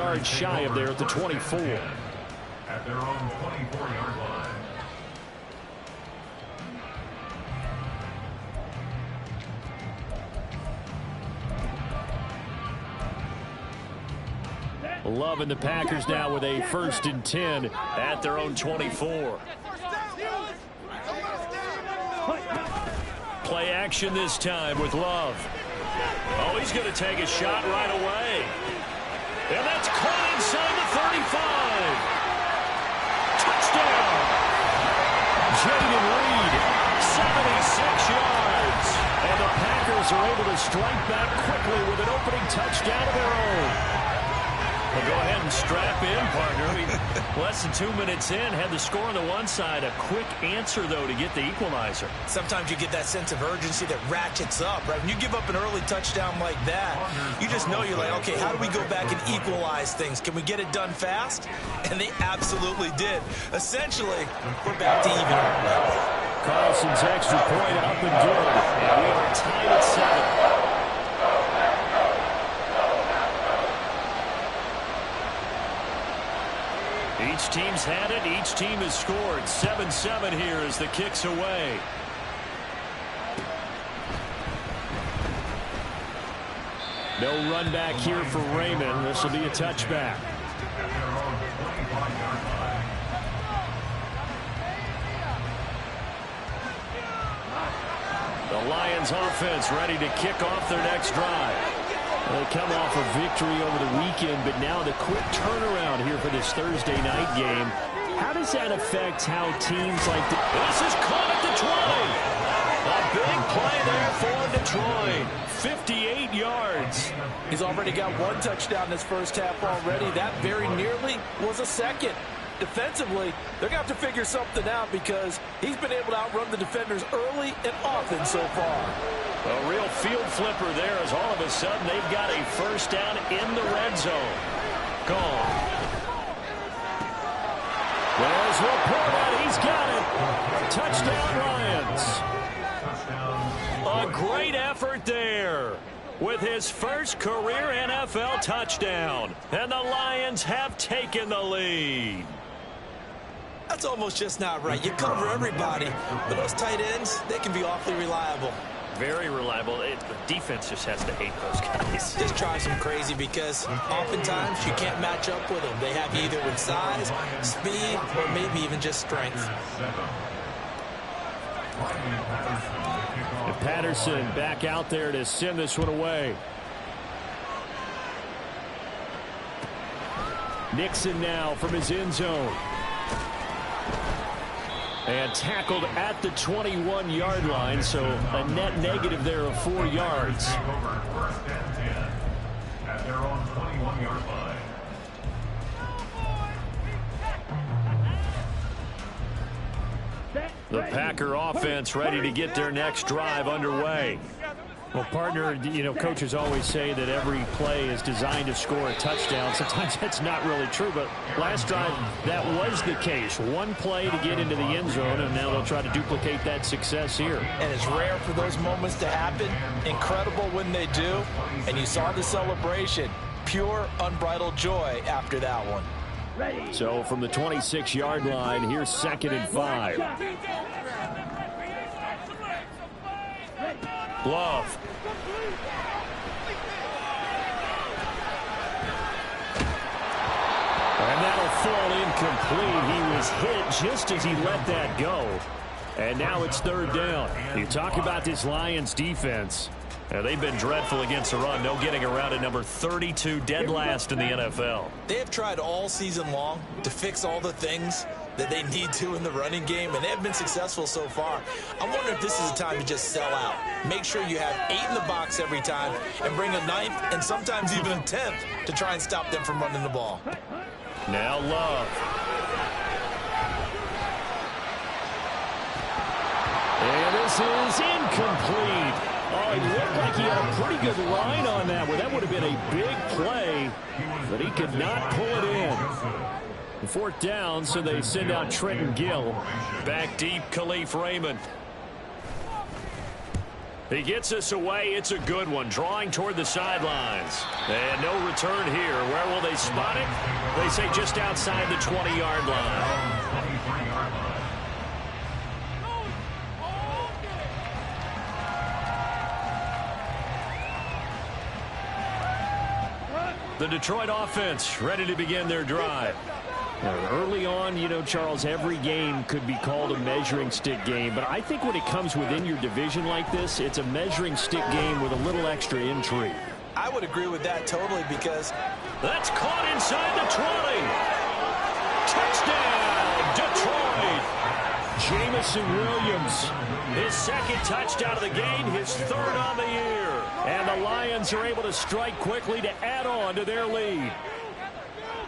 yards shy of there at the 24. At their own 24-yard line. Loving the Packers now with a 1st and 10 at their own 24. Play action this time with Love. Oh, he's going to take a shot right away. And that's caught inside the 35. Touchdown. Jayden Reed, 76 yards. And the Packers are able to strike back quickly with an opening touchdown of their own. Well, go ahead and strap in, partner. I mean, less than 2 minutes in, had the score on the one side. A quick answer, though, to get the equalizer. Sometimes you get that sense of urgency that ratchets up, right? When you give up an early touchdown like that, you just know you're like, okay, how do we go back and equalize things? Can we get it done fast? And they absolutely did. Essentially, we're back to even. Carlson's extra point up and good. And we are tied at 7. Each team's had it. Each team has scored. 7-7 here as the kick's away. No run back here for Raymond. This will be a touchback. The Lions offense ready to kick off their next drive. They come off a victory over the weekend, but now the quick turnaround here for this Thursday night game. How does that affect how teams like this is caught at the 20? A big play there for Detroit. 58 yards. He's already got one touchdown in his first half already. That very nearly was a second. Defensively, they're going to have to figure something out because he's been able to outrun the defenders early and often so far. A real field flipper there as all of a sudden they've got a first down in the red zone. Gone. There's Laporta. He's got it. Touchdown Lions. A great effort there with his first career NFL touchdown. And the Lions have taken the lead. That's almost just not right. You cover everybody, but those tight ends, they can be awfully reliable. Very reliable. The defense just has to hate those guys. Just drives them crazy because oftentimes you can't match up with them. They have you either with size, speed, or maybe even just strength. And Patterson back out there to send this one away. Nixon now from his end zone. And tackled at the 21-yard line, so a net negative there of 4 yards. At their own 21-yard line. The Packer offense ready to get their next drive underway. Well, partner, you know, coaches always say that every play is designed to score a touchdown. Sometimes that's not really true, but last drive, that was the case. One play to get into the end zone, and now they'll try to duplicate that success here. And it's rare for those moments to happen. Incredible when they do. And you saw the celebration. Pure, unbridled joy after that one. So from the 26-yard line, here's 2nd and 5. Love. And that'll fall incomplete. He was hit just as he let that go. And now it's 3rd down. You talk about this Lions defense. They've been dreadful against the run. No getting around at number 32, dead last in the NFL. They have tried all season long to fix all the things that they need to in the running game, and they have been successful so far. I'm wondering if this is a time to just sell out. Make sure you have 8 in the box every time and bring a 9th and sometimes even a 10th to try and stop them from running the ball. Now Love. And this is incomplete. Oh, he looked like he had a pretty good line on that one. That would have been a big play, but he could not pull it in. 4th down, so they send out Trenton Gill. Back deep, Khalif Raymond. He gets us away. It's a good one. Drawing toward the sidelines. And no return here. Where will they spot it? They say just outside the 20-yard line. The Detroit offense ready to begin their drive. Now, early on, you know, Charles, every game could be called a measuring stick game. But I think when it comes within your division like this, it's a measuring stick game with a little extra intrigue. I would agree with that totally because that's caught inside the 20. Touchdown, Detroit. Jamison Williams, his second touchdown of the game, his third on the year. And the Lions are able to strike quickly to add on to their lead.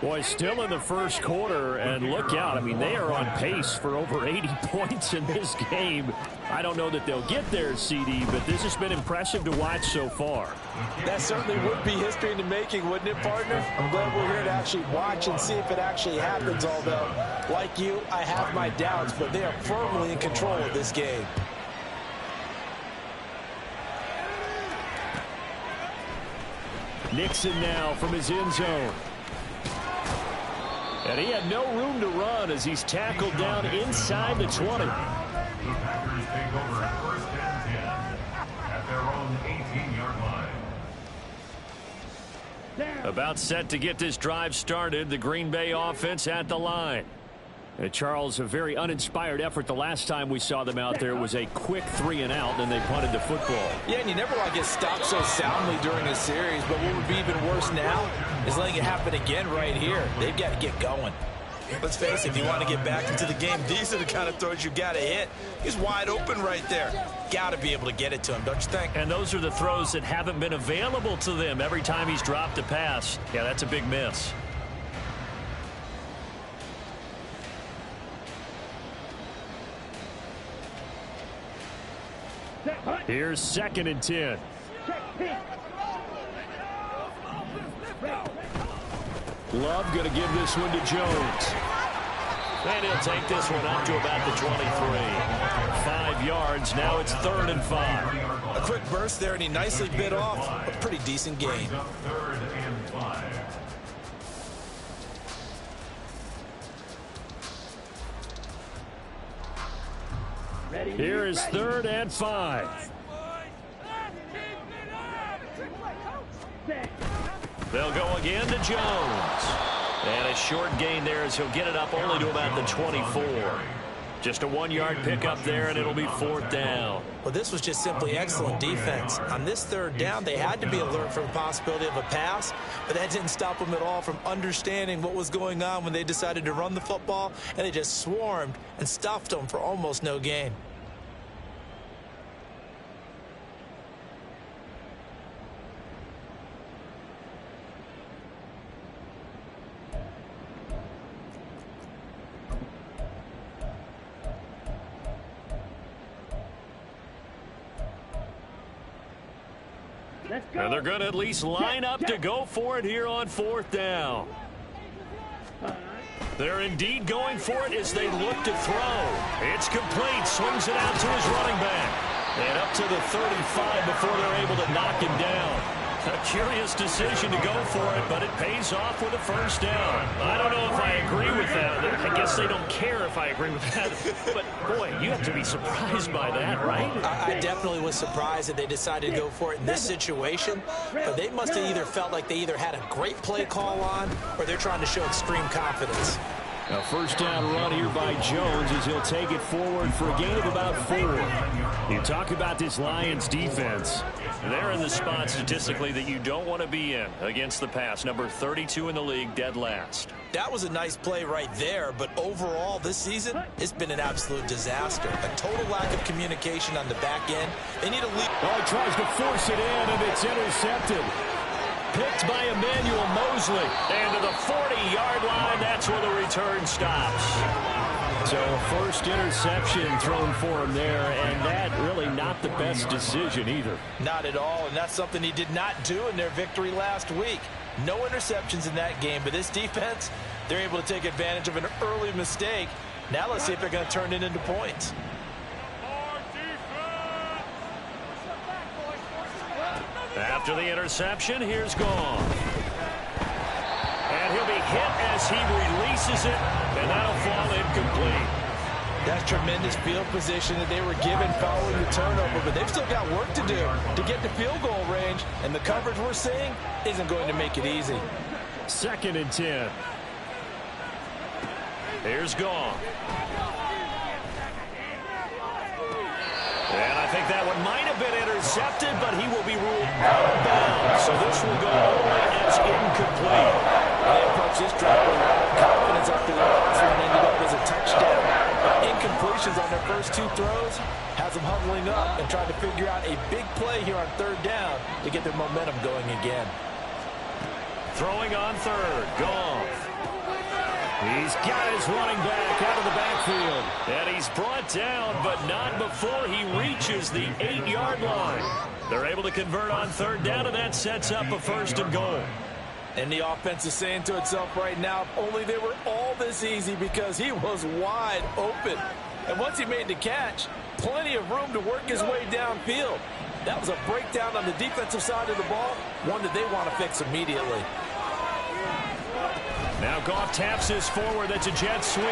Boy, still in the first quarter, and look out. I mean, they are on pace for over 80 points in this game. I don't know that they'll get there, CD, but this has been impressive to watch so far. That certainly would be history in the making, wouldn't it, partner? I'm glad we're here to actually watch and see if it actually happens, although, like you, I have my doubts, but they are firmly in control of this game. Nixon now from his end zone. And he had no room to run as he's tackled down inside the 20. The Packers take over at 1st and 10 at their own 18-yard line. About set to get this drive started, the Green Bay offense at the line. And Charles, a very uninspired effort. The last time we saw them out there was a quick 3-and-out, and they punted the football. Yeah, and you never want to get stopped so soundly during a series, but what would be even worse now is letting it happen again right here. They've got to get going. Let's face it, if you want to get back into the game, these are the kind of throws you got to hit. He's wide open right there. Got to be able to get it to him, don't you think? And those are the throws that haven't been available to them every time he's dropped a pass. Yeah, that's a big miss. Here's 2nd and 10. Love going to give this one to Jones. And he'll take this one up to about the 23. 5 yards. Now it's 3rd and 5. A quick burst there, and he nicely bit off a pretty decent gain. 3rd and 5. Here is 3rd and 5. They'll go again to Jones. And a short gain there as he'll get it up only to about the 24. Just a 1-yard pickup there, and it'll be 4th down. Well, this was just simply excellent defense. On this 3rd down, they had to be alert for the possibility of a pass, but that didn't stop them at all from understanding what was going on when they decided to run the football, and they just swarmed and stuffed them for almost no gain. And they're going to at least line up to go for it here on 4th down. They're indeed going for it as they look to throw. It's complete. Swings it out to his running back. And up to the 35 before they're able to knock him down. A curious decision to go for it, but it pays off with a 1st down. I don't know if I agree with that. I guess they don't care if I agree with that. But, boy, you have to be surprised by that, right? I definitely was surprised that they decided to go for it in this situation. But they must have either felt like they either had a great play call on or they're trying to show extreme confidence. A 1st down run here by Jones as he'll take it forward for a gain of about 4. You talk about this Lions defense. They're in the spot statistically that you don't want to be in against the pass. Number 32 in the league, dead last. That was a nice play right there, but overall this season, it's been an absolute disaster. A total lack of communication on the back end. They need a lead. Oh, he tries to force it in, and it's intercepted. Picked by Emmanuel Mosley. And to the 40-yard line, that's where the return stops. So first interception thrown for him there, and that really not the best decision either. Not at all, and that's something he did not do in their victory last week. No interceptions in that game, but this defense, they're able to take advantage of an early mistake. Now let's see if they're going to turn it into points. After the interception, here's Goff. And he'll be hit as he releases it, and that'll fall incomplete. That's tremendous field position that they were given following the turnover, but they've still got work to do to get to field goal range, and the coverage we're seeing isn't going to make it easy. 2nd and 10. Here's Goff. And I think that one might have been intercepted, but he will be ruled out of bounds. So this will go only as incomplete. They approach this drive with a lot of confidence after the last one ended up as a touchdown. Incompletions on their first 2 throws has them huddling up and trying to figure out a big play here on 3rd down to get their momentum going again. Throwing on 3rd, Goff. He's got his running back out of the backfield. And he's brought down, but not before he reaches the 8-yard line. They're able to convert on 3rd down, and that sets up a 1st and goal. And the offense is saying to itself right now, if only they were all this easy, because he was wide open. And once he made the catch, plenty of room to work his way downfield. That was a breakdown on the defensive side of the ball, one that they want to fix immediately. Now Goff taps this forward. That's a jet sweep.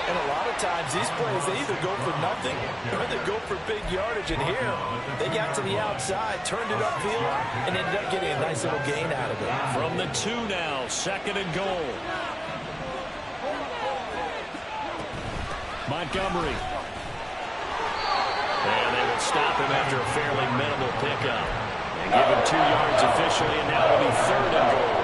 And a lot of times these plays, they either go for nothing or they go for big yardage. And here, they got to the outside, turned it upfield, and ended up getting a nice little gain out of it. From the 2 now, 2nd and goal. Montgomery. And they will stop him after a fairly minimal pickup. And give him 2 yards officially, and now it'll be 3rd and goal.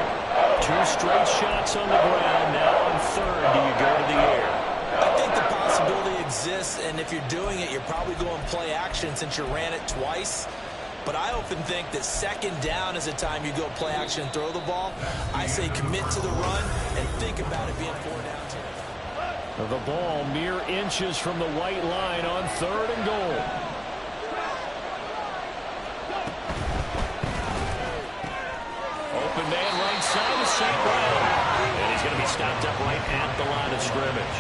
2 straight shots on the ground. Now on 3rd, do you go to the air? I think the possibility exists, and if you're doing it, you're probably going play action since you ran it twice. But I often think that 2nd down is a time you go play action and throw the ball. I say commit to the run and think about it being 4 down. The ball mere inches from the white line on 3rd and goal. Open man right side of St. Brown. And he's going to be stopped up right at the line of scrimmage.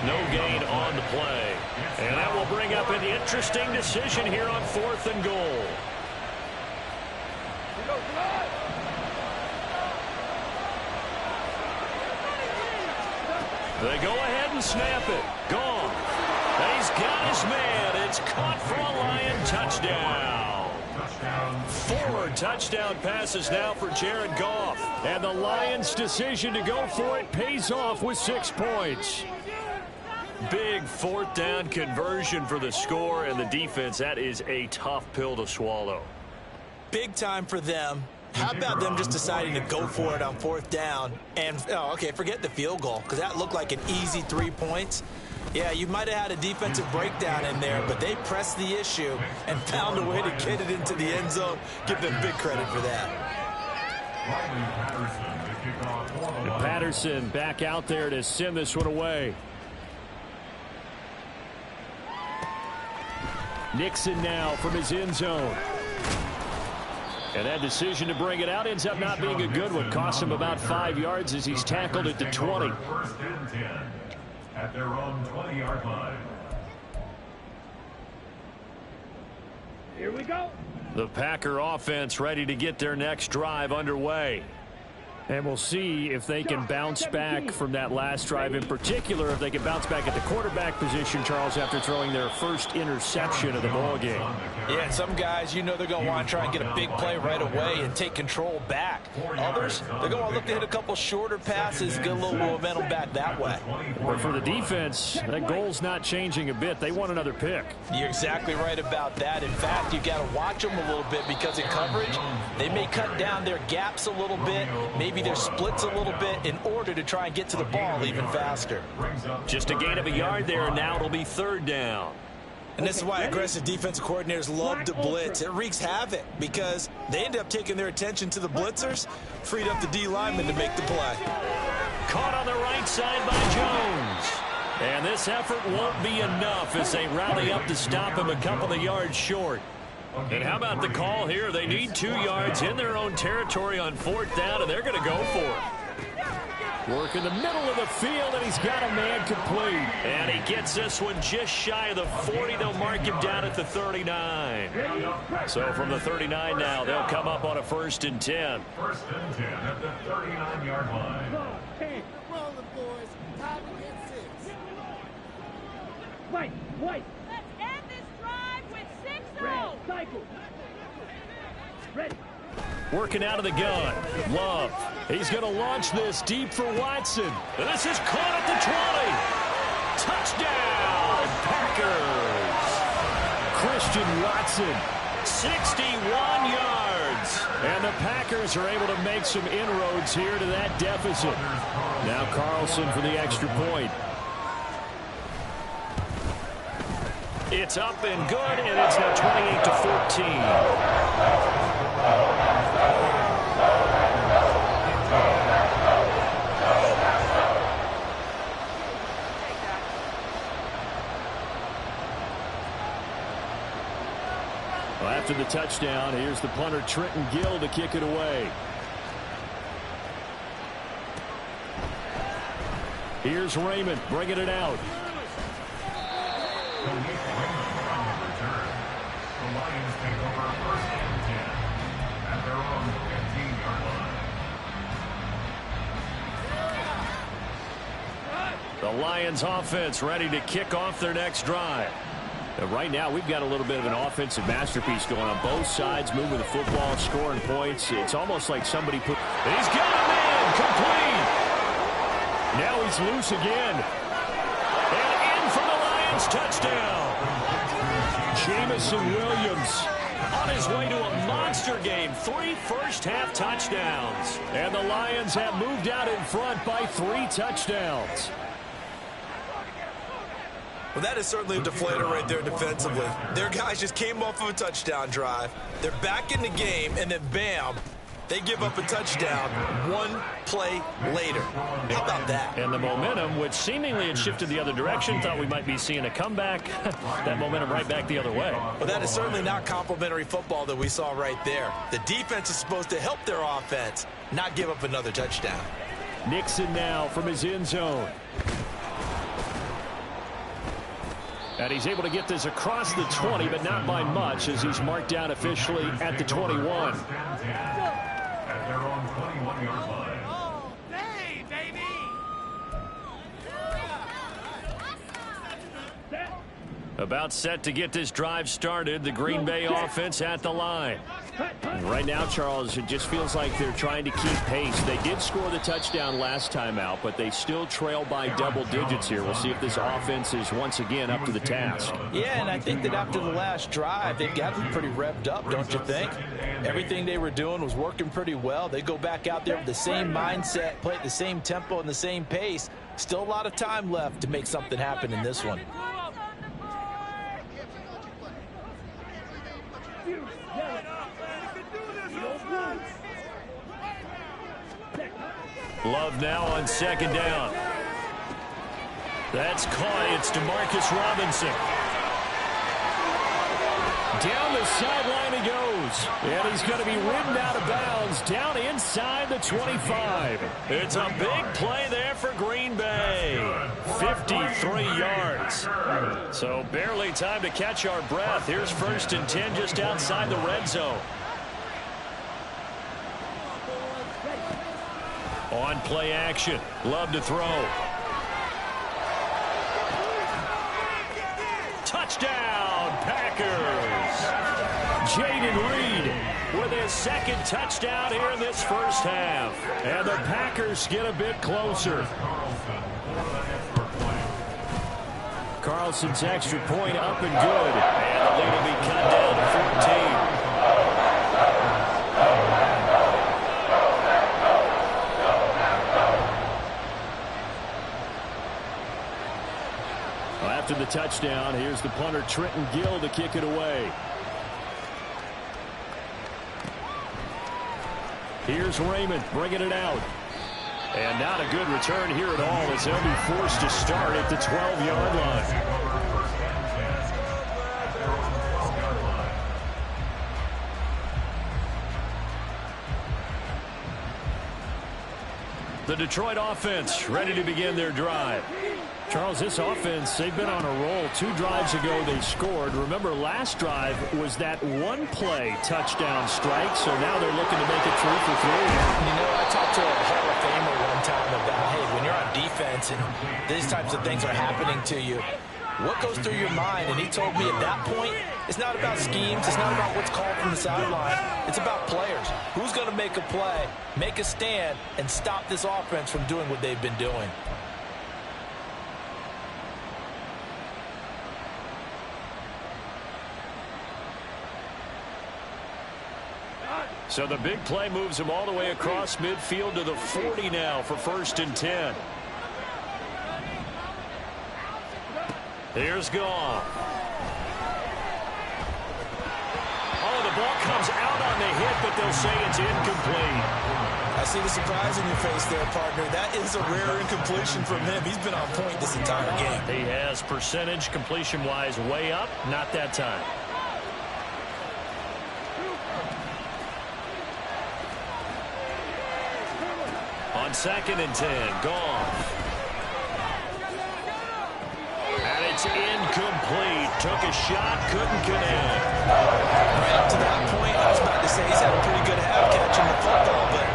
No gain on the play. And that will bring up an interesting decision here on 4th and goal. They go ahead and snap it. Gone. He's got his man. It's caught for a Lion touchdown. 4 touchdown passes now for Jared Goff. And the Lions' decision to go for it pays off with 6 points. Big 4th down conversion for the score, and the defense, that is a tough pill to swallow. Big time for them. How about them just deciding to go for it on 4th down? And, forget the field goal, because that looked like an easy 3 points. Yeah, you might have had a defensive breakdown in there, but they pressed the issue and found a way to get it into the end zone. Give them big credit for that. And Patterson back out there to send this one away. Nixon now from his end zone. And that decision to bring it out ends up not being a good one. Cost him about 5 yards as he's tackled at the 20. 1st and 10 at their own 20-yard line. Here we go. The Packer offense ready to get their next drive underway. And we'll see if they can bounce back from that last drive, in particular if they can bounce back at the quarterback position, Charles, after throwing their first interception of the ball game. Yeah, some guys, you know they're going to want to try and get a big play right away and take control back. Others, they're going to look to hit a couple shorter passes, get a little momentum back that way. But for the defense, that goal's not changing a bit. They want another pick. You're exactly right about that. In fact, you've got to watch them a little bit, because in coverage, they may cut down their gaps a little bit, maybe their splits a little bit, in order to try and get to the ball even faster. Just a gain of a yard there, and now it'll be 3rd down. And this is why aggressive defensive coordinators love to blitz. It wreaks havoc because they end up taking their attention to the blitzers, freed up the D lineman to make the play. Caught on the right side by Jones. And this effort won't be enough as they rally up to stop him a couple of yards short. And how about the call here? They need 2 yards in their own territory on 4th down, and they're going to go for it. Work in the middle of the field, and he's got a man complete. And he gets this one just shy of the 40. They'll mark him down at the 39. So from the 39 now, they'll come up on a 1st and 10. 1st and 10 at the 39-yard line. Roll the boys. Time to get 6. White. Let's end this drive with 6-0. Red. Cycle. Ready. Working out of the gun. Love. He's going to launch this deep for Watson. And this is caught at the 20. Touchdown, Packers. Christian Watson, 61 yards. And the Packers are able to make some inroads here to that deficit. Now Carlson for the extra point. It's up and good, and it's now 28-14. Well, after the touchdown, here's the punter Trenton Gill to kick it away. Here's Raymond bringing it out. The Lions take over 1st and 10 at their own 15-yard line. The Lions offense ready to kick off their next drive. Right now, we've got a little bit of an offensive masterpiece going on both sides, moving the football, scoring points. It's almost like somebody put... He's got a man complete. Now he's loose again. And in for the Lions touchdown. Jamison Williams on his way to a monster game. 3 first-half touchdowns. And the Lions have moved out in front by 3 touchdowns. Well, that is certainly a deflator right there defensively. Their guys just came off of a touchdown drive. They're back in the game, and then bam, they give up a touchdown 1 play later. How about that? And the momentum, which seemingly had shifted the other direction, thought we might be seeing a comeback. That momentum right back the other way. Well, that is certainly not complimentary football that we saw right there. The defense is supposed to help their offense, not give up another touchdown. Nixon now from his end zone. And he's able to get this across the 20, but not by much, as he's marked down officially at the 21. At their own 21-yard line. Oh, hey, baby. About set to get this drive started. The Green Bay offense at the line. And right now, Charles, it just feels like they're trying to keep pace. They did score the touchdown last time out, but they still trail by double digits here. We'll see if this offense is once again up to the task. Yeah, and I think that after the last drive, they've got to be pretty revved up, don't you think? Everything they were doing was working pretty well. They go back out there with the same mindset, play at the same tempo and the same pace. Still a lot of time left to make something happen in this one. Love now on 2nd down. That's caught. It's Demarcus Robinson. Down the sideline he goes. And he's going to be ridden out of bounds down inside the 25. It's a big play there for Green Bay. 53 yards. So barely time to catch our breath. Here's 1st and 10 just outside the red zone. On play action. Love to throw. Touchdown, Packers. Jaden Reed with his 2nd touchdown here in this first half. And the Packers get a bit closer. Carlson's extra point up and good. And the lead will be cut down to 14. After the touchdown, here's the punter Trenton Gill to kick it away. Here's Raymond bringing it out. And not a good return here at all, as they'll be forced to start at the 12-yard line. The Detroit offense ready to begin their drive. Charles, this offense, they've been on a roll. 2 drives ago they scored. Remember, last drive was that one-play touchdown strike, so now they're looking to make it 3 for 3. You know, I talked to a Hall of Famer one time about, hey, when you're on defense and these types of things are happening to you, what goes through your mind? And he told me at that point, it's not about schemes. It's not about what's called from the sideline. It's about players. Who's going to make a play, make a stand, and stop this offense from doing what they've been doing? So the big play moves him all the way across midfield to the 40 now for 1st and 10. Here's Goff. Oh, the ball comes out on the hit, but they'll say it's incomplete. I see the surprise in your face there, partner. That is a rare incompletion from him. He's been on point this entire game. He has percentage completion-wise way up. Not that time. On 2nd and 10, Goff. And it's incomplete. Took a shot, couldn't connect. Right up to that point, I was about to say he's had a pretty good half catching the football, but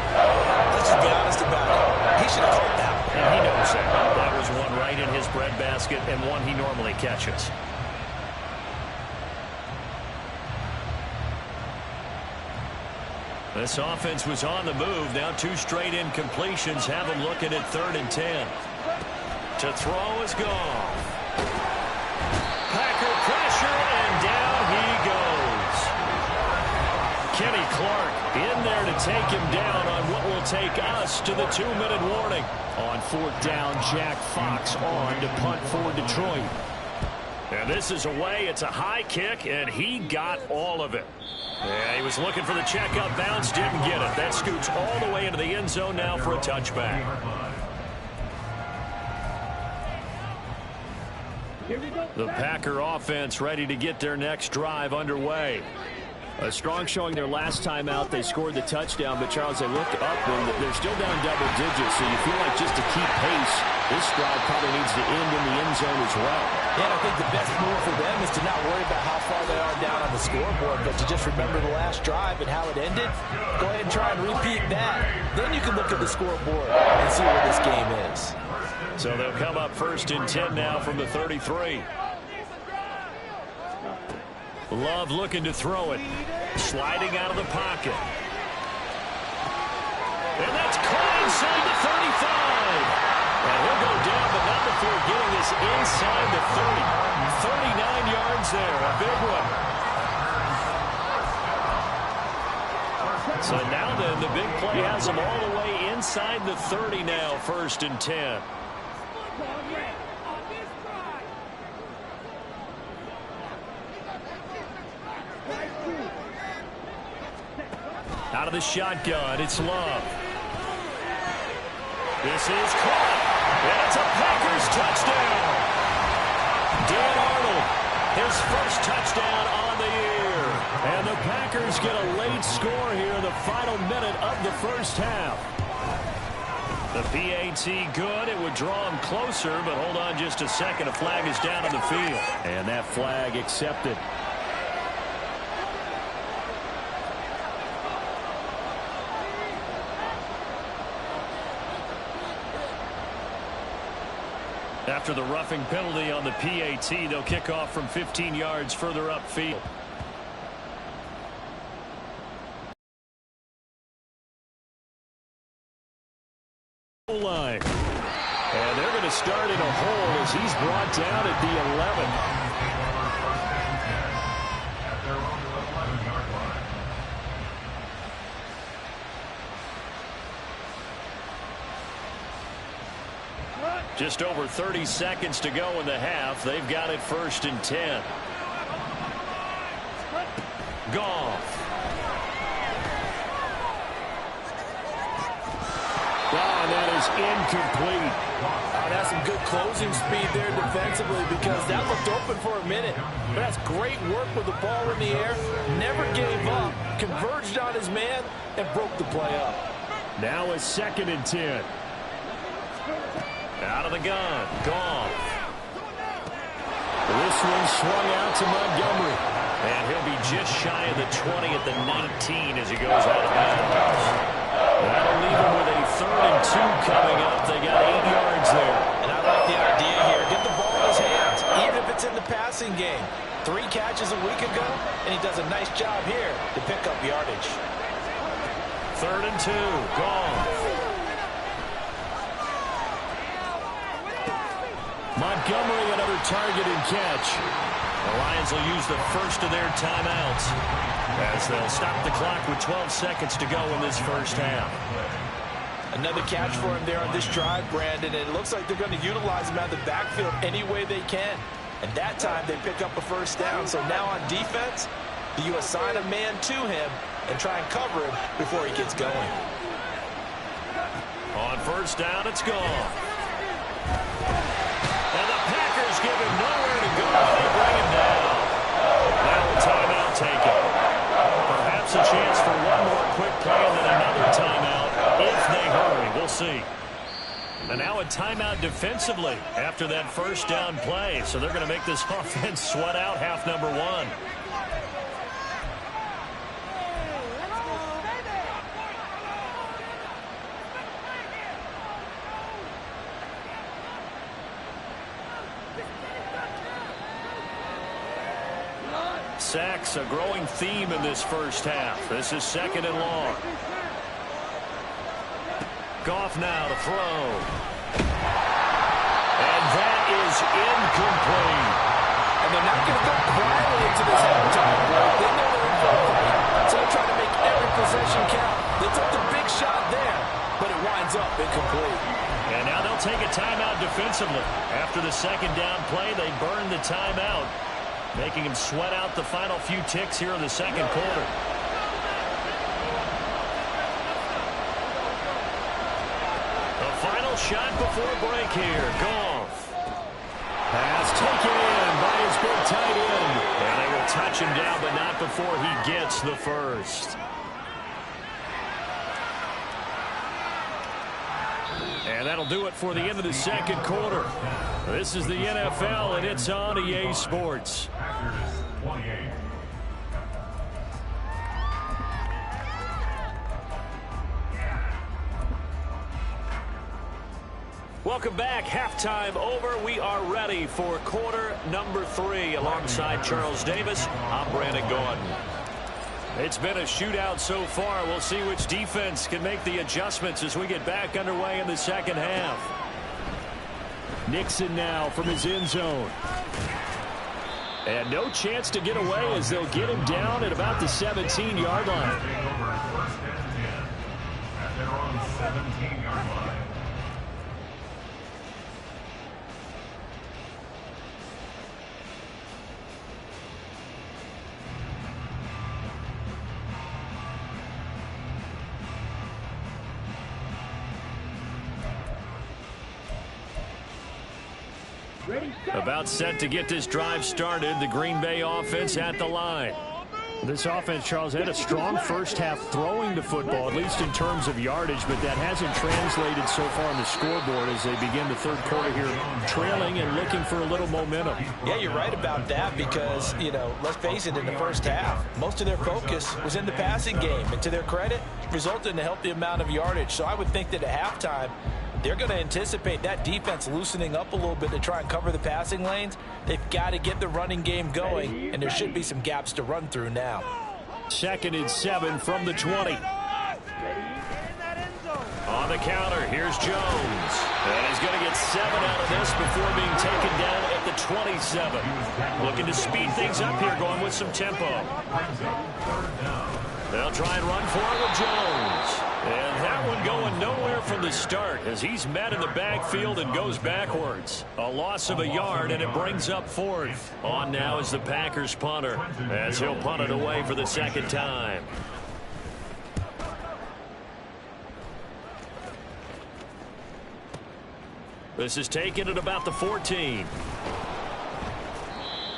let's just be honest about it. He should have caught that. And he knows that. That was one right in his breadbasket and one he normally catches. This offense was on the move. Now 2 straight incompletions have him looking at 3rd and 10. To throw is Goff. Packer pressure, and down he goes. Kenny Clark in there to take him down on what will take us to the 2-minute warning. On 4th down, Jack Fox on to punt for Detroit. And this is away. It's a high kick, and he got all of it. Yeah, he was looking for the checkup bounce, didn't get it. That scoots all the way into the end zone now for a touchback. The Packer offense ready to get their next drive underway. A strong showing their last time out. They scored the touchdown, but Charles, they looked up and they're still down double digits, so you feel like just to keep pace, this drive probably needs to end in the end zone as well. Yeah, I think the best move for them is to not worry about how far they are down on the scoreboard, but to just remember the last drive and how it ended. Go ahead and try and repeat that. Then you can look at the scoreboard and see where this game is. So they'll come up 1st and 10 now from the 33. Love looking to throw it. Sliding out of the pocket. And that's caught inside the 35. And he'll go down, but not before getting this inside the 30. 39 yards there. A big one. So now then, the big play has him all the way inside the 30 now, 1st and 10. Out of the shotgun, it's Love. This is caught, and it's a Packers touchdown. Dan Arnold, his first touchdown on the year. And the Packers get a late score here in the final minute of the first half. The PAT good. It would draw him closer, but hold on just a second. A flag is down on the field. And that flag accepted. After the roughing penalty on the PAT, they'll kick off from 15 yards further upfield. Line. And they're going to start in a hole as he's brought down at the 11. Just over 30 seconds to go in the half. They've got it 1st and 10. Goff. Oh, that is incomplete. Oh, that's some good closing speed there defensively because that looked open for a minute. But that's great work with the ball in the air. Never gave up. Converged on his man and broke the play up. Now it's 2nd and 10. Out of the gun. Goff. This one swung out to Montgomery. And he'll be just shy of the 20 at the 19 as he goes out of bounds. That'll leave him with a 3rd and 2 coming up. They got 8 yards there. And I like the idea here. Get the ball in his hands, even if it's in the passing game. 3 catches a week ago, and he does a nice job here to pick up yardage. 3rd and 2. Goff. Montgomery, another target and catch. The Lions will use the first of their timeouts as they'll stop the clock with 12 seconds to go in this first half. Another catch for him there on this drive, Brandon, and it looks like they're going to utilize him out of the backfield any way they can. And that time they pick up a first down. So now on defense, do you assign a man to him and try and cover him before he gets going? On first down, it's gone. And the Packers give him nowhere to go. They bring him down. Now a timeout taken. Perhaps a chance for one more quick play and then another timeout if they hurry. We'll see. And now a timeout defensively after that first down play. So they're going to make this offense sweat out half number 1. Sacks, a growing theme in this first half. This is 2nd and long. Goff now to throw. And that is incomplete. And they're not going to go quietly into this halftime break. They know they're in for a fight, so they're trying to make every possession count. They took the big shot there, but it winds up incomplete. And now they'll take a timeout defensively. After the second down play, they burn the timeout, making him sweat out the final few ticks here in the second quarter. The final shot before break here. Goff. Pass taken in by his big tight end. And they will touch him down, but not before he gets the first. And that'll do it for the end of the second quarter. This is the NFL, and it's on EA Sports. Packers 28. Welcome back. Halftime over. We are ready for quarter number 3. Alongside Charles Davis, I'm Brandon Gordon. It's been a shootout so far. We'll see which defense can make the adjustments as we get back underway in the second half. Nixon now from his end zone. And no chance to get away as they'll get him down at about the 17-yard line. Take over first and 10 at their own 17-yard line. About set to get this drive started. The Green Bay offense at the line. This offense, Charles, had a strong first half throwing the football, at least in terms of yardage, but that hasn't translated so far on the scoreboard as they begin the third quarter here trailing and looking for a little momentum. Yeah, you're right about that because, you know, let's face it, in the first half, most of their focus was in the passing game. And to their credit, resulted in a healthy amount of yardage. So I would think that at halftime, they're going to anticipate that defense loosening up a little bit to try and cover the passing lanes. They've got to get the running game going, and there should be some gaps to run through now. 2nd and 7 from the 20. On the counter, here's Jones. And he's going to get 7 out of this before being taken down at the 27. Looking to speed things up here, going with some tempo. They'll try and run for it with Jones. And that one going nowhere from the start as he's met in the backfield and goes backwards. A loss of a yard, and it brings up 4th. On now is the Packers punter as he'll punt it away for the second time. This is taken at about the 14.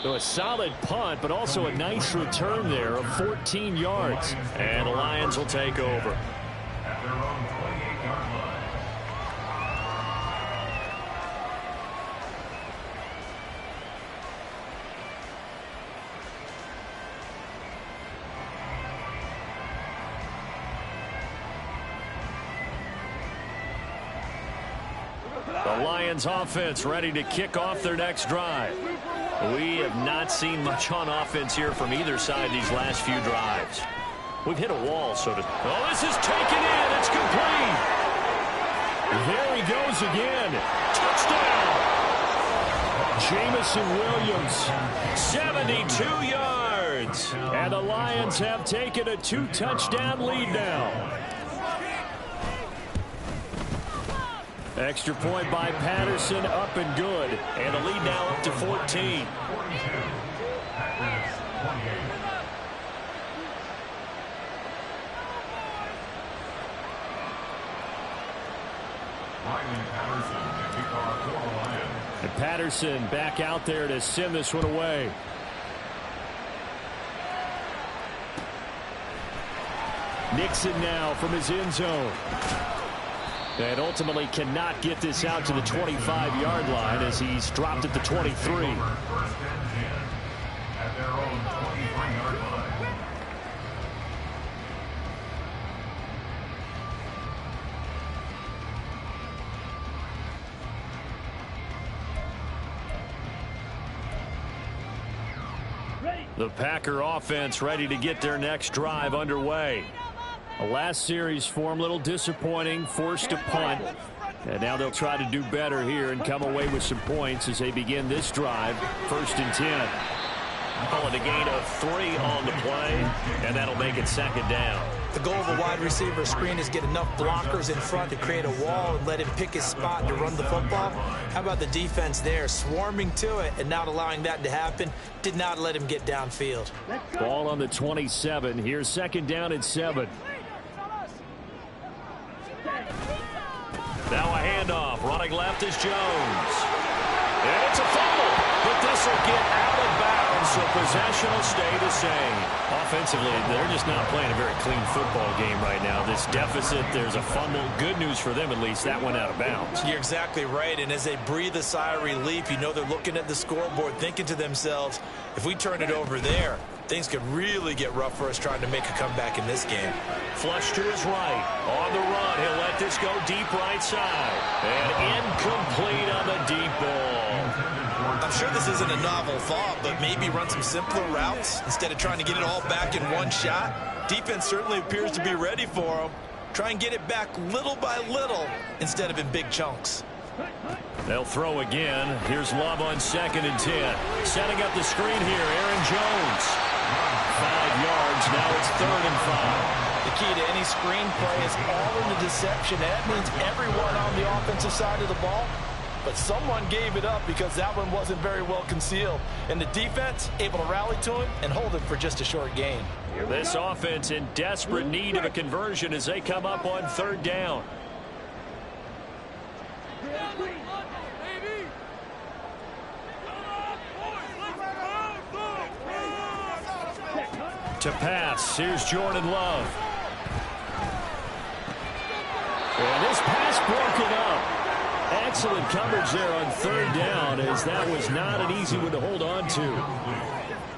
So a solid punt, but also a nice return there of 14 yards. And the Lions will take over. At their own 28-yard line. The Lions offense ready to kick off their next drive. We have not seen much on offense here from either side these last few drives. We've hit a wall, so to... Oh, this is taken in. It's complete. There he goes again. Touchdown. Jameson Williams, 72 yards. And the Lions have taken a 2-touchdown lead now. Extra point by Patterson, up and good. And the lead now up to 14. And Patterson back out there to send this one away. Nixon now from his end zone. And ultimately cannot get this out to the 25-yard line as he's dropped at the 23. First and 10 at their own 23-yard line. The Packer offense ready to get their next drive underway. The last series for them, a little disappointing, forced a punt. And now they'll try to do better here and come away with some points as they begin this drive. 1st and 10. Calling a gain of 3 on the play, and that'll make it 2nd down. The goal of a wide receiver screen is get enough blockers in front to create a wall and let him pick his spot to run the football. How about the defense there, swarming to it and not allowing that to happen? Did not let him get downfield. Ball on the 27. Here's 2nd down and 7. Now a handoff. Running left is Jones. And it's a fumble. But this will get out of bounds, so possession will stay the same. Offensively, they're just not playing a very clean football game right now. This deficit, there's a fumble. Good news for them, at least. That went out of bounds. You're exactly right. And as they breathe a sigh of relief, you know they're looking at the scoreboard, thinking to themselves, if we turn it over there, things could really get rough for us trying to make a comeback in this game. Flush to his right. On the run, he'll let this go deep right side. And incomplete on the deep ball. I'm sure this isn't a novel thought, but maybe run some simpler routes instead of trying to get it all back in one shot. Defense certainly appears to be ready for them. Try and get it back little by little instead of in big chunks. They'll throw again. Here's Love on 2nd and 10. Setting up the screen here, Aaron Jones. 5 yards, now it's 3rd and 5. The key to any screen play is all in the deception. That means everyone on the offensive side of the ball. But someone gave it up because that one wasn't very well concealed. And the defense able to rally to him and hold him for just a short gain. This offense in desperate need of a conversion as they come up on 3rd down. To pass, here's Jordan Love. And this pass broken up. Excellent coverage there on 3rd down, as that was not an easy one to hold on to.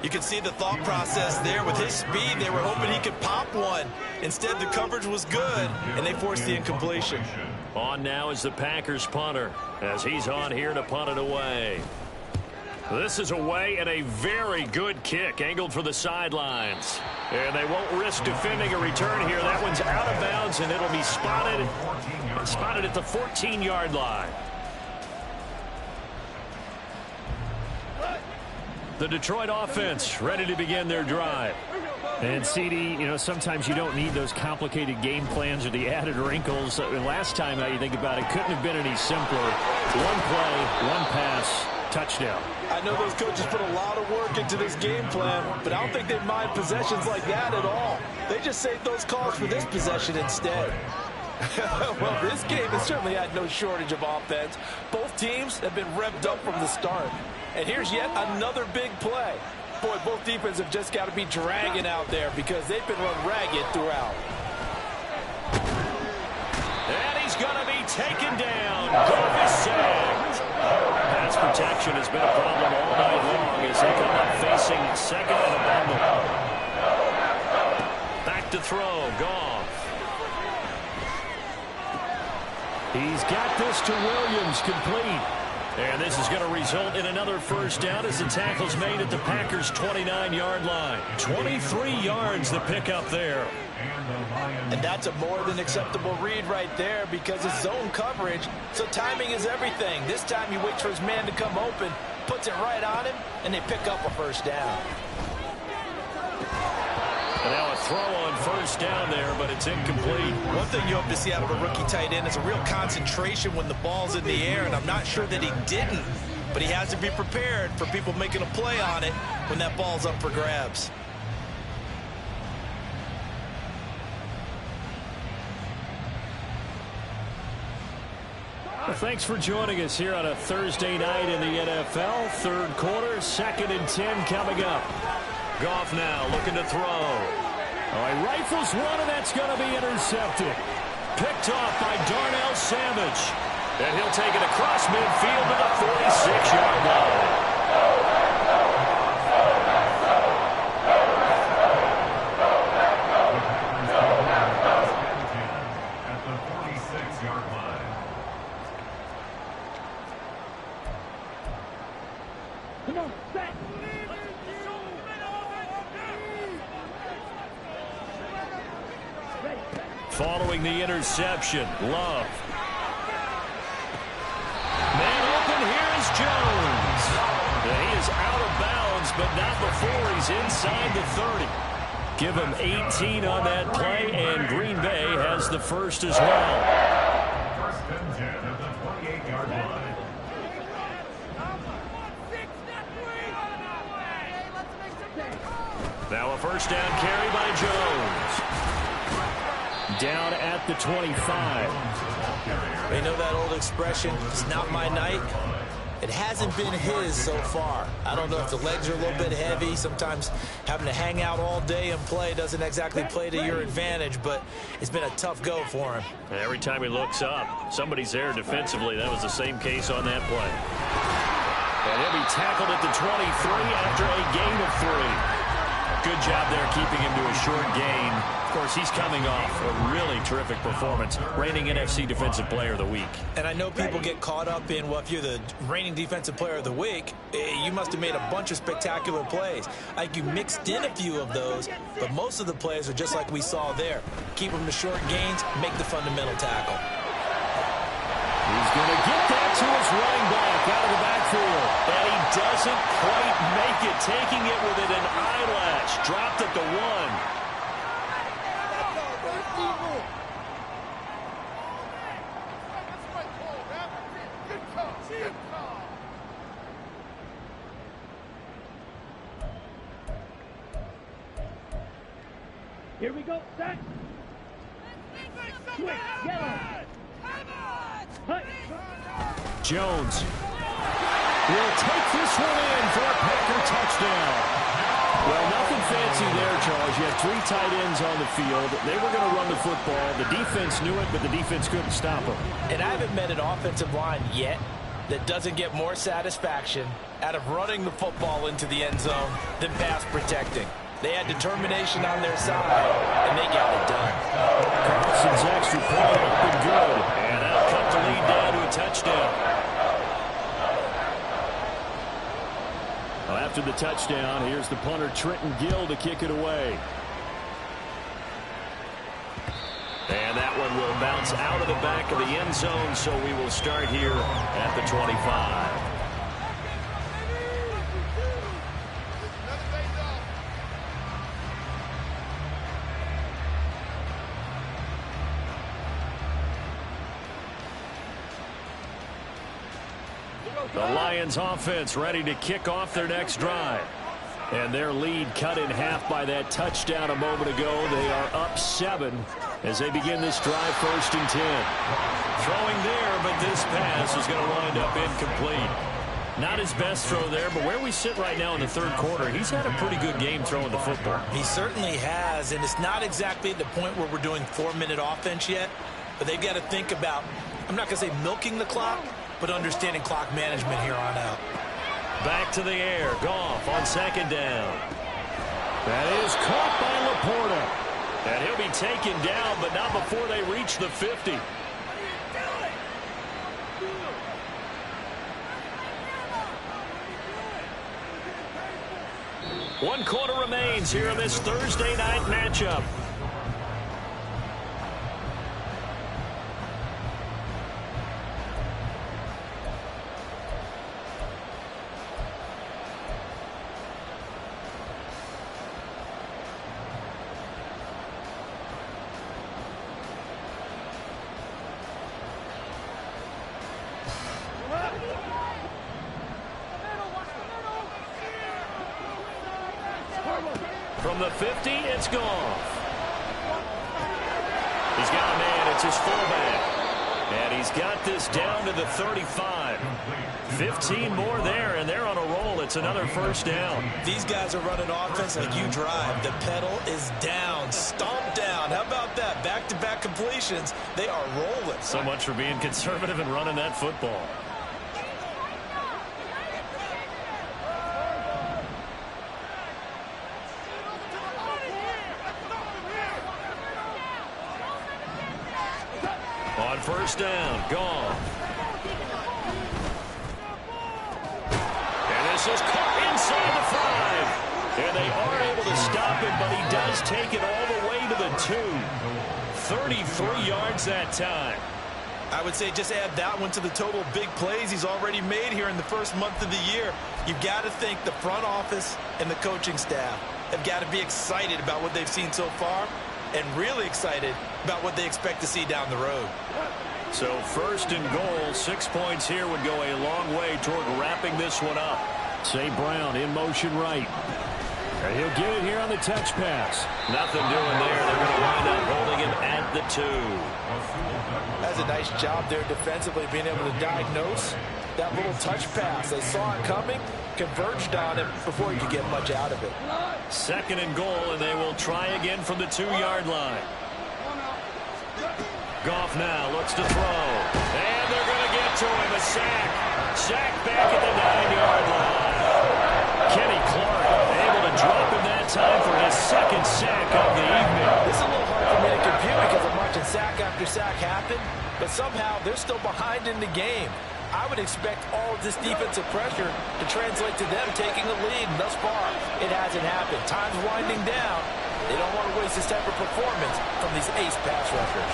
You can see the thought process there. With his speed, they were hoping he could pop one. Instead, the coverage was good, and they forced the incompletion. On now is the Packers punter, as he's on here to punt it away. This is away and a very good kick, angled for the sidelines. And they won't risk defending a return here. That one's out of bounds, and it'll be spotted at the 14-yard line. The Detroit offense ready to begin their drive. And, CD, you know, sometimes you don't need those complicated game plans or the added wrinkles. Last time, now you think about it, couldn't have been any simpler. One play, one pass, touchdown. I know those coaches put a lot of work into this game plan, but I don't think they mind possessions like that at all. They just saved those calls for this possession instead. Well, this game has certainly had no shortage of offense. Both teams have been revved up from the start. And here's yet another big play. Boy, both defenses have just got to be dragging out there because they've been run ragged throughout. And he's going to be taken down. Davis sacked. Pass protection has been a problem all night long as they come up facing 2nd and a bundle. Back to throw, Goff. He's got this to Williams, complete. And this is going to result in another first down as the tackle's made at the Packers' 29-yard line. 23 yards the pickup there. And that's a more than acceptable read right there because it's zone coverage, so timing is everything. This time he waits for his man to come open, puts it right on him, and they pick up a first down. And now a throw on first down there, but it's incomplete. One thing you hope to see out of a rookie tight end is a real concentration when the ball's in the air, and I'm not sure that he didn't, but he has to be prepared for people making a play on it when that ball's up for grabs. Thanks for joining us here on a Thursday night in the NFL. Third quarter, 2nd and 10 coming up. Goff now looking to throw. Oh, he rifles one, and that's going to be intercepted. Picked off by Darnell Savage. And he'll take it across midfield to the 46-yard line. At the 46-yard line. Come on, set. Following the interception, Love. Man open, here is Jones. And he is out of bounds, but not before he's inside the 30. Give him 18 on that play, and Green Bay has the first as well. First and 10 at the 28-yard line. Now a first down carry by Jones. Down at the 25. They know that old expression, it's not my night. It hasn't been his so far. I don't know if the legs are a little bit heavy. Sometimes having to hang out all day and play doesn't exactly play to your advantage, but it's been a tough go for him. Every time he looks up, somebody's there defensively. That was the same case on that play. And he'll be tackled at the 23 after a gain of 3. Good job there keeping him to a short gain. Of course, he's coming off a really terrific performance, reigning NFC Defensive Player of the Week. And I know people get caught up in, well, if you're the reigning Defensive Player of the Week, you must have made a bunch of spectacular plays. Like you mixed in a few of those, but most of the plays are just like we saw there. Keep them to short gains, make the fundamental tackle. He's going to get that to his running back out of the backfield. And he doesn't quite make it, taking it within an eyelash. Dropped at the 1. Here we go, set. Switch, yellow. Hut. Jones will take this one in for a Packer touchdown. Well, nothing fancy there, Charles. You had 3 tight ends on the field. They were going to run the football. The defense knew it, but the defense couldn't stop them. And I haven't met an offensive line yet that doesn't get more satisfaction out of running the football into the end zone than pass protecting. They had determination on their side, and they got it done. Carlson's extra point up and good. And that'll cut the lead down to a touchdown. Well, after the touchdown, here's the punter Trenton Gill to kick it away. And that one will bounce out of the back of the end zone, so we will start here at the 25. The Lions offense ready to kick off their next drive. And their lead cut in half by that touchdown a moment ago. They are up 7 as they begin this drive, 1st and 10. Throwing there, but this pass is going to wind up incomplete. Not his best throw there, but where we sit right now in the 3rd quarter, he's had a pretty good game throwing the football. He certainly has, and it's not exactly at the point where we're doing 4-minute offense yet, but they've got to think about, I'm not going to say milking the clock, but understanding clock management here on out. Back to the air. Goff on 2nd down. That is caught by Laporta. And he'll be taken down, but not before they reach the 50. 1 quarter remains here in this Thursday night matchup. From the 50, it's Goff. He's got a man. It's his fullback. And he's got this down to the 35. 15 more there, and they're on a roll. It's another first down. These guys are running offense like you drive. The pedal is down. Stomp down. How about that? Back-to-back completions. They are rolling. So much for being conservative and running that football. On first down, Goff. And this is caught inside the 5. And they are able to stop him, but he does take it all the way to the 2. 33 yards that time. I would say just add that one to the total big plays he's already made here in the first month of the year. You've got to think the front office and the coaching staff have got to be excited about what they've seen so far and really excited about what they expect to see down the road. So first and goal, 6 points here would go a long way toward wrapping this one up. St. Brown in motion right. And he'll get it here on the touch pass. Nothing doing there. They're going to wind up holding him at the 2. That's a nice job there defensively, being able to diagnose that little touch pass. They saw it coming, converged on him before he could get much out of it. Second and goal, and they will try again from the 2-yard line. Goff now looks to throw. And they're going to get to him. A sack. Sack back at the 9-yard line. Kenny Clark able to drop him that time for his second sack of the evening. This is a little hard for me to compute because I'm watching sack after sack happen, but somehow they're still behind in the game. I would expect all of this defensive pressure to translate to them taking a lead, and thus far, it hasn't happened. Time's winding down. They don't want to waste this type of performance from these ace pass rushers.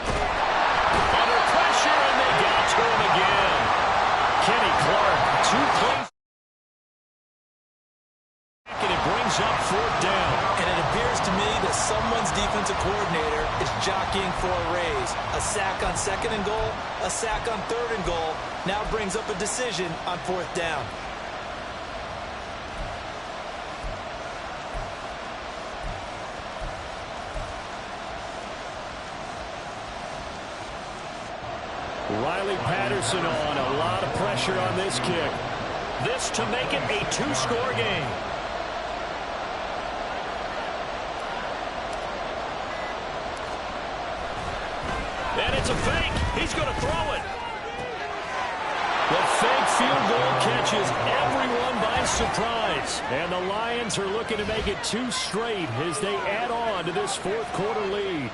Under pressure, and they got to him again. Kenny Clark, 2 plays. And it brings up 4th down. And it appears to me that someone's defensive coordinator is jockeying for a raise. A sack on 2nd and goal, a sack on 3rd and goal, now brings up a decision on 4th down. Riley Patterson on. A lot of pressure on this kick. This to make it a 2-score game. And it's a fake. He's going to throw it. The fake field goal catches everyone by surprise. And the Lions are looking to make it 2 straight as they add on to this 4th quarter lead.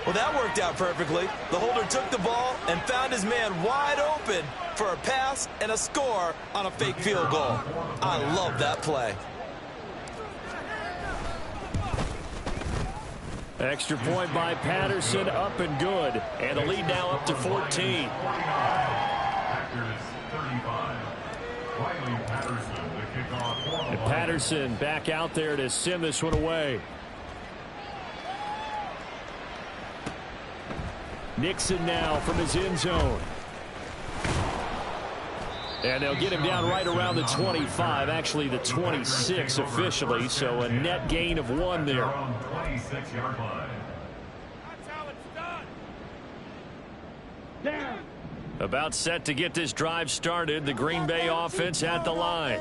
Well, that worked out perfectly. The holder took the ball and found his man wide open for a pass and a score on a fake field goal. I love that play. Extra point by Patterson, up and good. And the lead now up to 14. And Patterson back out there to send this one away. Nixon now from his end zone. And they'll get him down right around the 25, actually the 26 officially, so a net gain of 1 there. About set to get this drive started, the Green Bay offense at the line.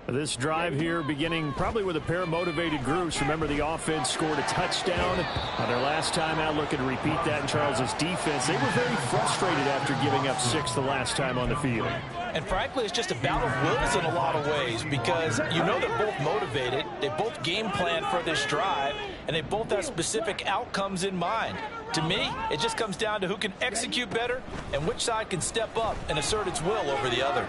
This drive here beginning probably with a pair of motivated groups. Remember, the offense scored a touchdown on their last time out. Looking to repeat that in Charles's defense. They were very frustrated after giving up 6 the last time on the field. And frankly, it's just a battle of wills in a lot of ways because you know they're both motivated. They both game plan for this drive, and they both have specific outcomes in mind. To me, it just comes down to who can execute better and which side can step up and assert its will over the other.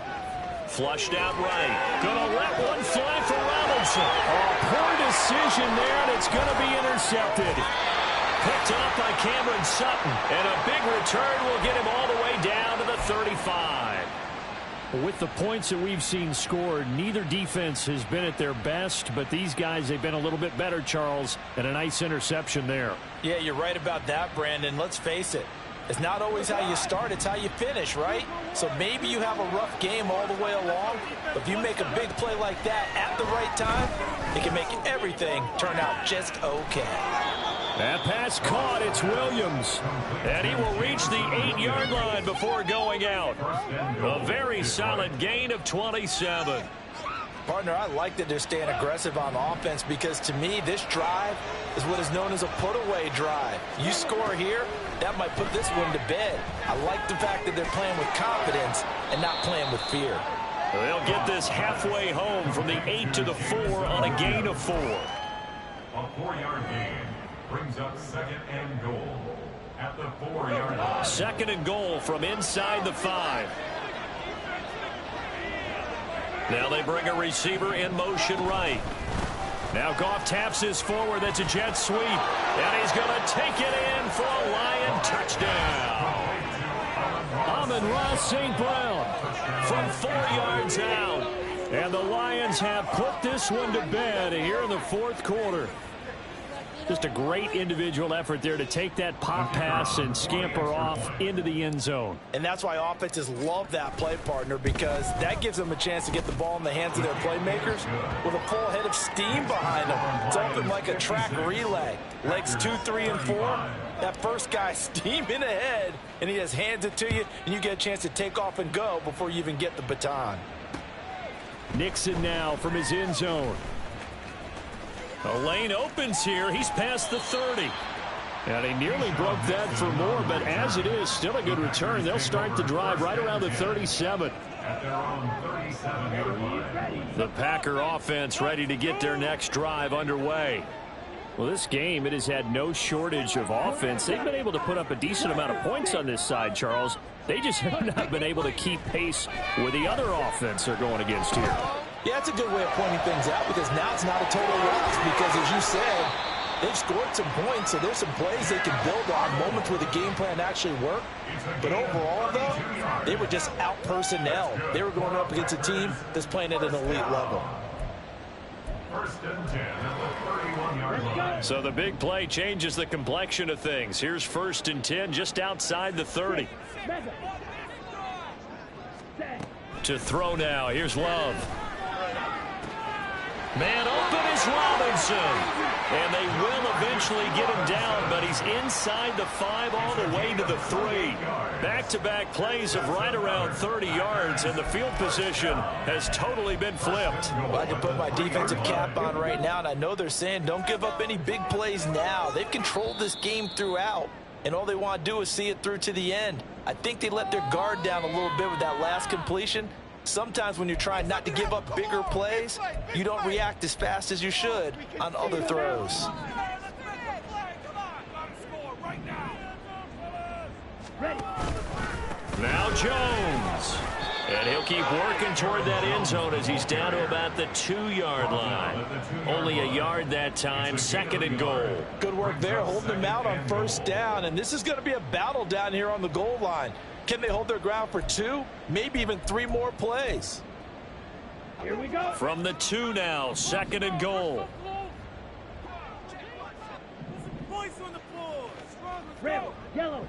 Flushed out right. Gonna let one fly for Ronald. Robinson. Oh, poor decision there, and it's going to be intercepted. Picked up by Cameron Sutton, and a big return will get him all the way down to the 35. With the points that we've seen scored, neither defense has been at their best, but these guys, they've been a little bit better, Charles, and a nice interception there. Yeah, you're right about that, Brandon. Let's face it. It's not always how you start, it's how you finish, right? So maybe you have a rough game all the way along, but if you make a big play like that at the right time, it can make everything turn out just okay. That pass caught. It's Williams. And he will reach the 8-yard line before going out. A very solid gain of 27. Partner, I like that they're staying aggressive on offense because to me, this drive is what is known as a put-away drive. You score here, that might put this one to bed. I like the fact that they're playing with confidence and not playing with fear. They'll get this halfway home from the 8 to the 4 on a gain of 4. A 4-yard gain brings up 2nd and goal at the 4-yard line. 2nd and goal from inside the 5. Now they bring a receiver in motion right. Now Goff taps this forward. That's a jet sweep. And he's going to take it in for a Lion touchdown. Amon-Ra St. Brown from 4 yards out. And the Lions have put this one to bed here in the 4th quarter. Just a great individual effort there to take that pop pass and scamper off into the end zone. And that's why offenses love that play, partner, because that gives them a chance to get the ball in the hands of their playmakers with a full head of steam behind them. It's often like a track relay. Legs 2, 3, and 4. That first guy steaming ahead, and he just hands it to you, and you get a chance to take off and go before you even get the baton. Nixon now from his end zone. A lane opens here. He's past the 30. And he nearly broke that for more, but as it is, still a good return. They'll start the drive right around the 37. At their own 37-yard line. The Packer offense ready to get their next drive underway. Well, this game, it has had no shortage of offense. They've been able to put up a decent amount of points on this side, Charles. They just have not been able to keep pace with the other offense they're going against here. Yeah, that's a good way of pointing things out because now it's not a total loss because, as you said, they've scored some points, so there's some plays they can build on, moments where the game plan actually worked. But overall, though, they were just out-personnel. They were going up against a team that's playing at an elite level. 1st and 10 at the 31-yard line. So the big play changes the complexion of things. Here's 1st and 10 just outside the 30. To throw now. Here's Love. Man open is Robinson. And they will eventually get him down, but he's inside the 5 all the way to the 3. Back-to-back plays of right around 30 yards, and the field position has totally been flipped. Well, I can put my defensive cap on right now, and I know they're saying don't give up any big plays now. They've controlled this game throughout, and all they want to do is see it through to the end. I think they let their guard down a little bit with that last completion. Sometimes when you're trying not to give up bigger plays, you don't react as fast as you should on other throws. Now Jones. And he'll keep working toward that end zone as he's down to about the 2-yard line. Only a yard that time, 2nd and goal. Good work there, holding them out on 1st down. And this is going to be a battle down here on the goal line. Can they hold their ground for 2, maybe even 3 more plays? Here we go. From the 2 now, 2nd and goal. Red, yellow.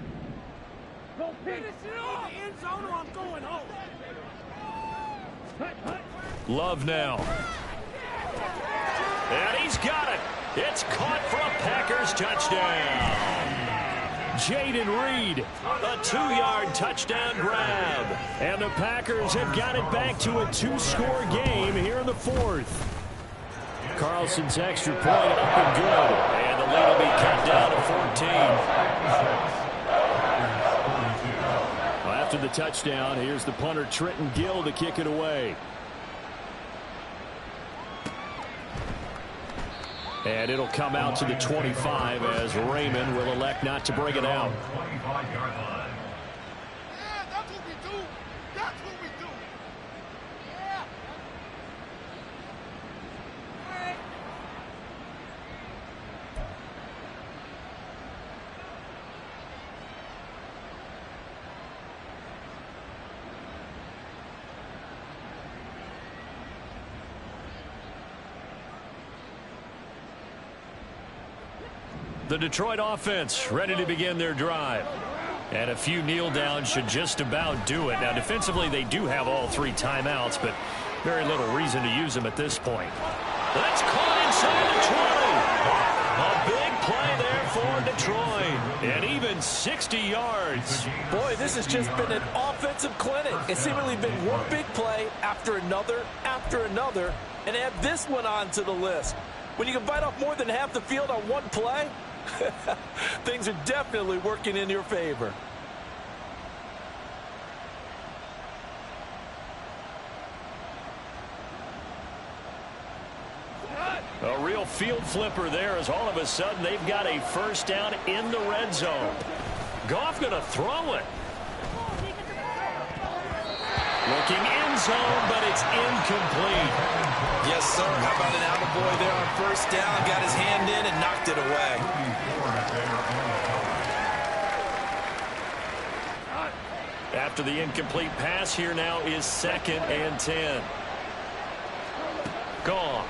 Go pink. Love now. And he's got it. It's caught for a Packers touchdown. Jaden Reed, a 2-yard touchdown grab. And the Packers have got it back to a 2-score game here in the 4th. Carlson's extra point up and good. And the lead will be cut down to 14. Well, after the touchdown, here's the punter Trenton Gill to kick it away. And it'll come out to the 25 as Raymond will elect not to bring it out. 25-yard line. Yeah, that's what we do. That's what we do. Yeah. The Detroit offense ready to begin their drive. And a few kneel downs should just about do it. Now, defensively, they do have all 3 timeouts, but very little reason to use them at this point. That's caught inside the 20. A big play there for Detroit. And even 60 yards. Boy, this has just been an offensive clinic. It's seemingly been one big play after another, and add this one onto the list. When you can bite off more than half the field on one play, things are definitely working in your favor. A real field flipper there as all of a sudden they've got a first down in the red zone. Goff going to throw it. Looking end zone, but it's incomplete. Yes, sir. How about an attaboy there on first down? Got his hand in and knocked it away. After the incomplete pass, here now is 2nd and 10. Gone.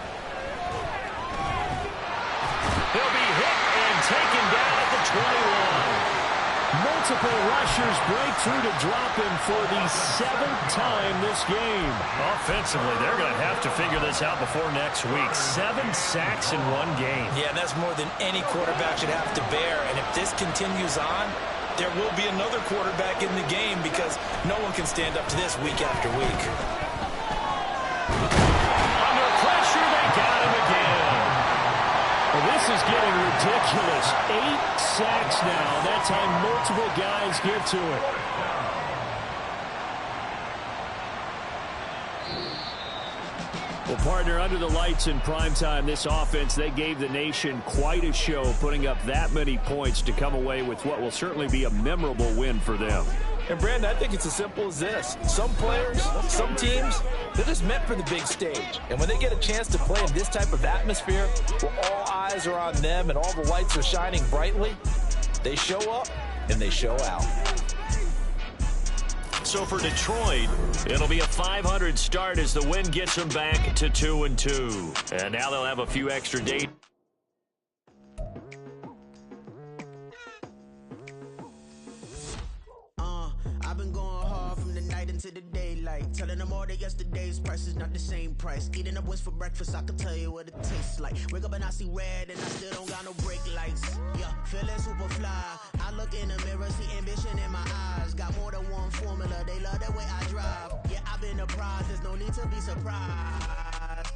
He'll be hit and taken down at the 21. Multiple rushers break through to drop him for the 7th time this game. Offensively, they're going to have to figure this out before next week. 7 sacks in one game. Yeah, that's more than any quarterback should have to bear. And if this continues on, there will be another quarterback in the game because no one can stand up to this week after week. Under pressure, they got him again. Well, this is getting ridiculous. 8 sacks now. That time multiple guys get to it. Well, partner, under the lights in primetime, this offense, they gave the nation quite a show, putting up that many points to come away with what will certainly be a memorable win for them. And, Brandon, I think it's as simple as this. Some players, some teams, they're just meant for the big stage. And when they get a chance to play in this type of atmosphere where all eyes are on them and all the lights are shining brightly, they show up and they show out. So for Detroit, it'll be a 500 start as the win gets them back to 2-2. And now they'll have a few extra days. I've been going hard from the night into the daylight, telling them all that yesterday's price is not the same price. Eating up wings for breakfast, I can tell you what it tastes like. Wake up and I see red and I still don't got no brake lights. Yeah, feeling super fly. I look in the mirror, see ambition in my eyes. Got more than one formula, they love the way I drive. Yeah, I've been apprised, there's no need to be surprised.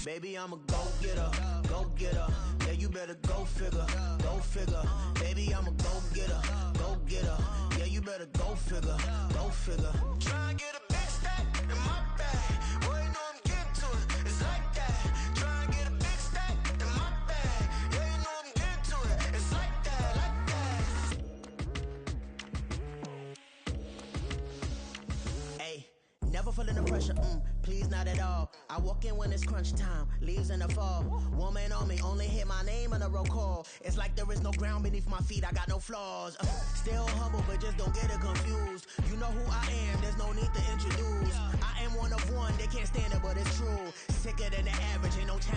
Baby, I'm a go-getter, go-getter. Yeah, you better go figure, go figure. Baby, I'm a go-getter, go-getter. Yeah, you better go figure, go figure. Try and get a big stack in my bag. Boy, you know I'm getting to it, it's like that. Try and get a big stack in my bag. Yeah, you know I'm getting to it, it's like that, like that. Hey, never feeling the pressure, please not at all. I walk in when it's crunch time, leaves in the fall. Woman on me, only hit my name on a roll call. It's like there is no ground beneath my feet, I got no flaws. Still humble, but just don't get it confused. You know who I am, there's no need to introduce. I am one of one, they can't stand it, but it's true. Sicker than the average, ain't no challenge.